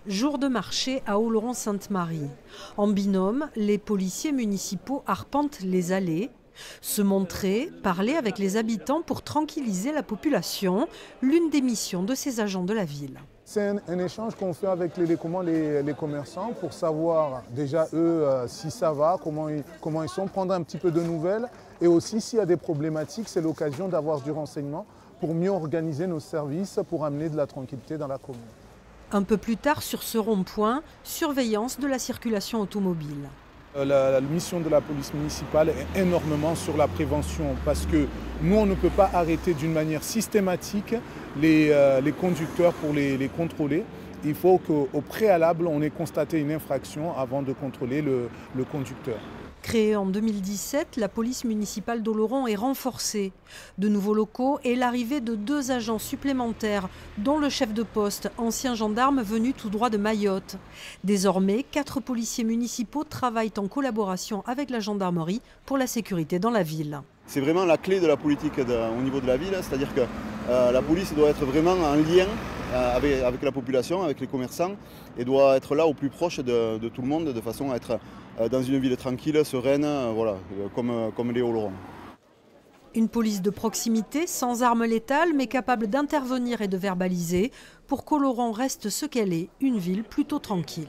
Jour de marché à Oloron-Sainte-Marie. En binôme, les policiers municipaux arpentent les allées. Se montrer, parler avec les habitants pour tranquilliser la population, l'une des missions de ces agents de la ville. C'est un échange qu'on fait avec les commerçants pour savoir déjà eux si ça va, comment ils sont, prendre un petit peu de nouvelles et aussi s'il y a des problématiques, c'est l'occasion d'avoir du renseignement pour mieux organiser nos services, pour amener de la tranquillité dans la commune. Un peu plus tard sur ce rond-point, surveillance de la circulation automobile. La mission de la police municipale est énormément sur la prévention parce que nous, on ne peut pas arrêter d'une manière systématique les conducteurs pour les contrôler. Il faut qu'au préalable, on ait constaté une infraction avant de contrôler le conducteur. Créée en 2017, la police municipale d'Oloron est renforcée. De nouveaux locaux et l'arrivée de 2 agents supplémentaires, dont le chef de poste, ancien gendarme venu tout droit de Mayotte. Désormais, 4 policiers municipaux travaillent en collaboration avec la gendarmerie pour la sécurité dans la ville. C'est vraiment la clé de la politique au niveau de la ville, c'est-à-dire que la police doit être vraiment en lien avec la population, avec les commerçants, et doit être là au plus proche de tout le monde, de façon à être dans une ville tranquille, sereine, voilà, comme les Oloron. Une police de proximité, sans armes létales, mais capable d'intervenir et de verbaliser, pour qu'Oloron reste ce qu'elle est, une ville plutôt tranquille.